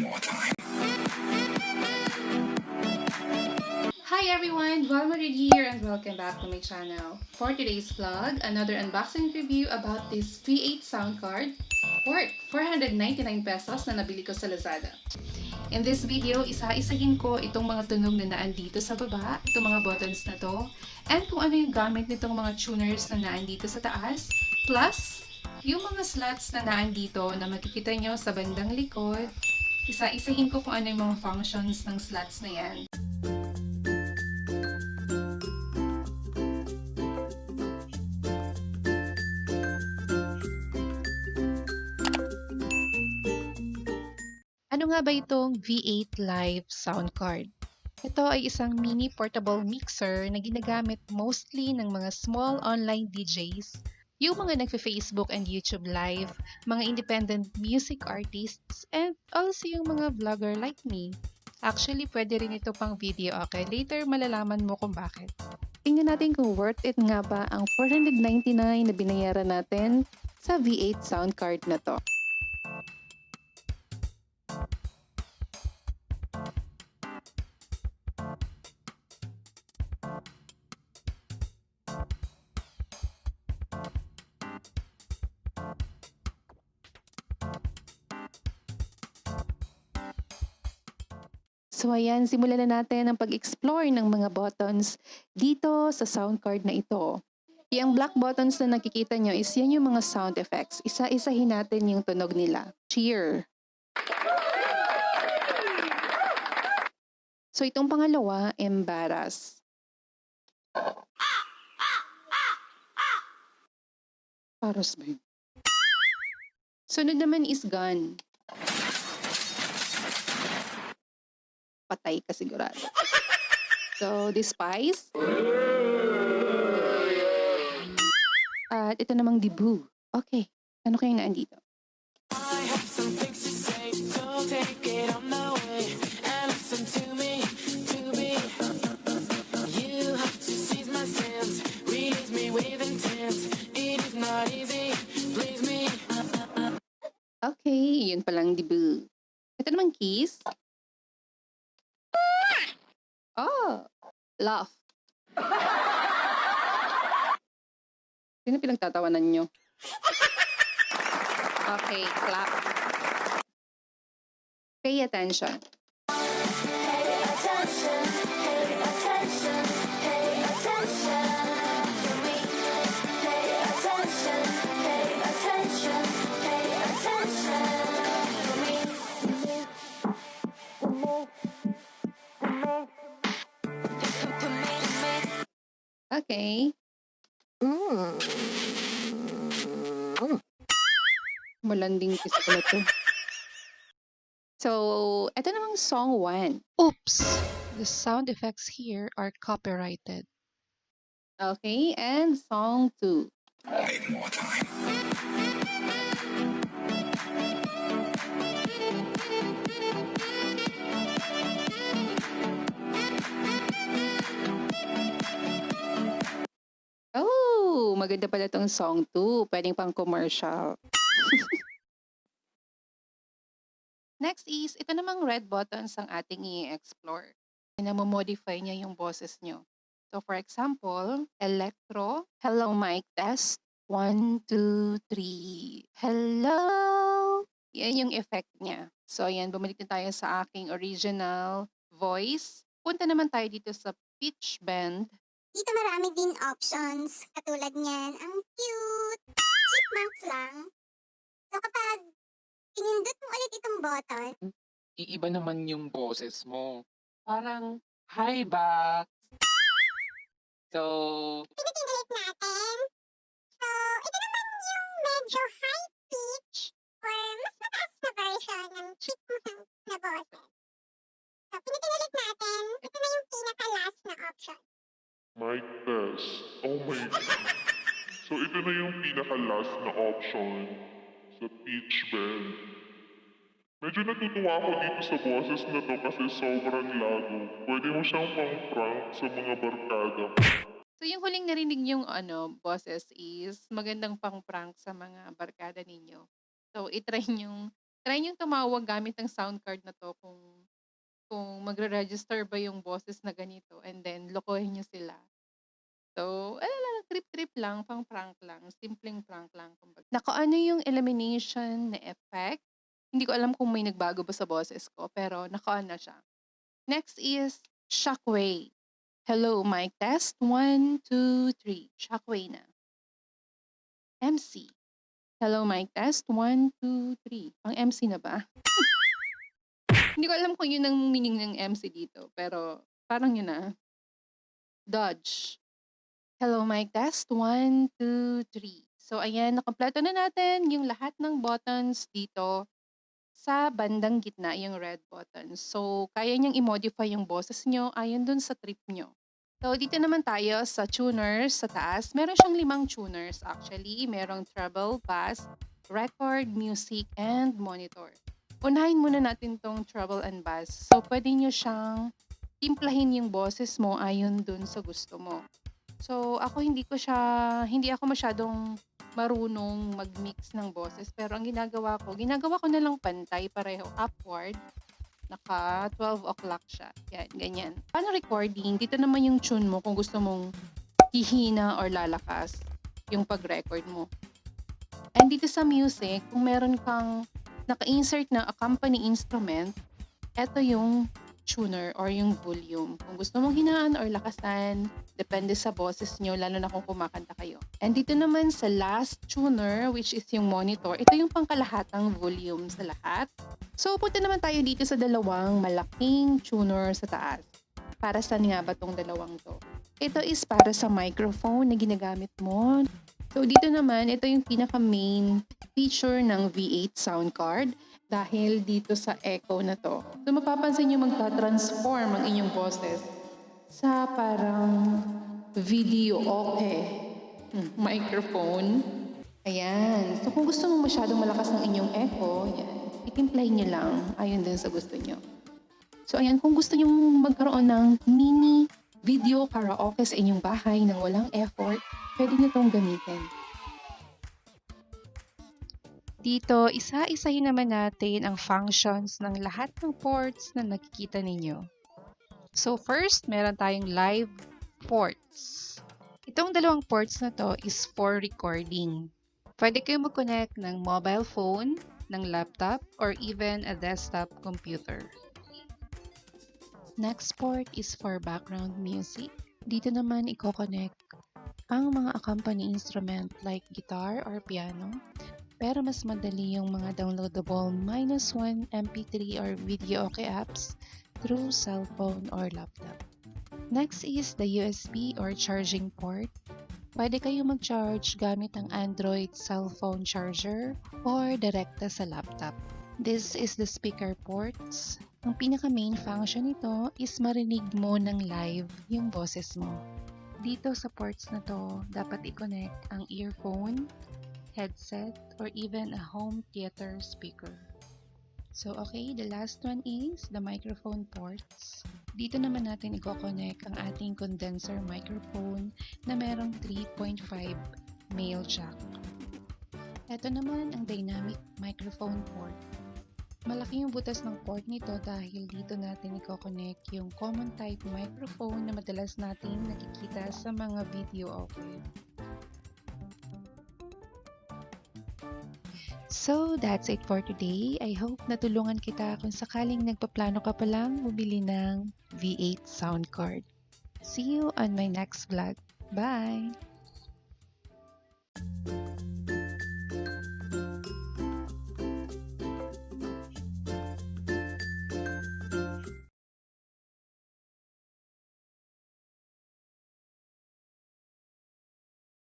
more time. Hi everyone, Valeriana here and welcome back to my channel. For today's vlog, another unboxing review about this V8 sound card worth 499 pesos na nabili ko sa Lazada. In this video, isa-isahin ko itong mga tunog na naandito sa baba, itong mga buttons na to, and kung ano yung gamit nitong mga tuners na naandito sa taas, plus yung mga slots na naandito na makikita nyo sa bandang likod. Isa-isahin ko kung ano yung mga functions ng slots na yan. Ano nga ba itong V8 Live Sound Card? Ito ay isang mini portable mixer na ginagamit mostly ng mga small online DJs, yung mga nagfe-Facebook and YouTube live, mga independent music artists, and also yung mga vlogger like me. Actually, pwede rin ito pang video, okay? Later, malalaman mo kung bakit. Tingnan natin kung worth it nga ba ang 499 na binayaran natin sa V8 sound card na to. So ayan, simulan na natin ang pag-explore ng mga buttons dito sa sound card na ito. Yung black buttons na nakikita nyo is yan yung mga sound effects. Isa-isahin natin yung tunog nila. Cheer. So itong pangalawa, embarrass. Paros ba yun? Sunod naman is gun. Patay ka sigurado. So, despise. At ito namang debut. Okay. Ano kayang naandito? I have some things to say, so take it on my way and listen to me, You have to seize my sense, release me with intent. It is not easy, please me. Okay, yun palang debut. Ito namang kiss. Oh, laugh. Sino pinagtatawanan nyo? Okay, clap. Pay attention. Pay attention, pay attention, pay attention to me. Pay attention, pay attention, pay attention to me. Okay. Malanding kiss pala to. So, ito namang song 1. Oops! The sound effects here are copyrighted. Okay, and song 2. Need more time. Oh, maganda pala tong song 2. Pwedeng pang commercial. Next is, ito namang red buttons ang ating i-explore. Namomodify niya yung boses nyo. So for example, electro, hello mic test, 1, 2, 3, hello! Yan yung effect niya. So ayan, bumalik na tayo sa aking original voice. Punta naman tayo dito sa pitch bend. Dito marami din options. Katulad niyan, ang cute. Chipmunks lang. So kapag pinindot mo ulit itong button, Iiba naman yung boses mo. Parang, hi ba? So, pindutin ulit natin. So, ito naman yung medyo high pitch or mas mataas na version ng chipmunk na boses. So, pindutin ulit natin. Ito na yung pinaka-last na option. Mic test. Oh my God. So ito na yung pinaka-last na option sa pitch bend. Medyo natutuwa ako dito sa boses na to kasi sobrang lago. Pwede mo siyang pang-prank sa mga barkada. So yung huling narinig yung boses is magandang pang-prank sa mga barkada ninyo. So itry yung Try niyong tumawag gamit ang sound card na 'to kung magre-register ba yung boses na ganito and then lokohin niyo sila. So, ano lang, trip-trip lang, pang-prank lang, simpleng prank lang kumbaga. Naka-ano yung elimination na effect. Hindi ko alam kung may nagbago ba sa boses ko, pero naka-on na siya. Next is shockwave. Hello, mic test. 1, 2, 3. Shockwave na. MC. Hello, mic test. 1, 2, 3. Pang MC na ba? Hindi ko alam kung yun ang meaning ng MC dito, pero parang yun na. Dodge. Hello, mic test. 1, 2, 3. So, ayan, nakompleto na natin yung lahat ng buttons dito sa bandang gitna, yung red button. So, kaya niyang i-modify yung boses nyo ayon dun sa trip nyo. So, dito naman tayo sa tuners sa taas. Meron siyang 5 tuners actually. Merong treble, bass, record, music, and monitor. Unahin muna natin tong treble and bass. So, pwede nyo siyang timplahin yung boses mo ayon dun sa gusto mo. So, ako hindi ako masyadong marunong mag-mix ng boses. Pero ang ginagawa ko na lang pantay pareho upward. Naka 12 o'clock siya. Yan, ganyan. Paano recording? Dito naman yung tune mo kung gusto mong hihina or lalakas yung pag-record mo. And dito sa music, kung meron kang naka-insert na accompany instrument, eto yung tuner or yung volume. Kung gusto mong hinaan or lakasan, depende sa boses nyo, lalo na kung kumakanta kayo. And dito naman sa last tuner, which is yung monitor, ito yung pangkalahatang volume sa lahat. So, punta naman tayo dito sa dalawang malaking tuner sa taas. Para saan nga ba tong dalawang to? Ito is para sa microphone na ginagamit mo. So, dito naman, ito yung pinaka-main feature ng V8 sound card dahil dito sa echo na to. So, mapapansin nyo magta-transform ang inyong boses sa parang video microphone. Ayan. So, kung gusto mo masyadong malakas ng inyong echo, yan, itimplahin nyo lang ayon din sa gusto nyo. So, ayan, kung gusto nyo magkaroon ng mini video karaoke sa inyong bahay nang walang effort, pwede nyo itong gamitin. Dito, isa-isahin naman natin ang functions ng lahat ng ports na nakikita ninyo. So first, meron tayong live ports. Itong dalawang ports na to is for recording. Pwede kayo mag-connect ng mobile phone, ng laptop, or even a desktop computer. Next port is for background music. Dito naman i-connect ang mga accompany instrument like guitar or piano. Pero mas madali yung mga downloadable -1 MP3 or video okay apps through cellphone or laptop. Next is the USB or charging port. Pwede kayo mag-charge gamit ang Android cellphone charger or direkta sa laptop. This is the speaker ports. Ang pinaka-main function nito is marinig mo ng live yung boses mo. Dito sa ports na to, dapat i-connect ang earphone, headset, or even a home theater speaker. So okay, the last one is the microphone ports. Dito naman natin i-connect ang ating condenser microphone na merong 3.5 male jack. Ito naman ang dynamic microphone port. Malaki yung butas ng port nito dahil dito natin i-connect yung common type microphone na madalas natin nakikita sa mga video okay. So, that's it for today. I hope natulungan kita kung sakaling nagpaplano ka pa lang bumili ng V8 sound card. See you on my next vlog. Bye!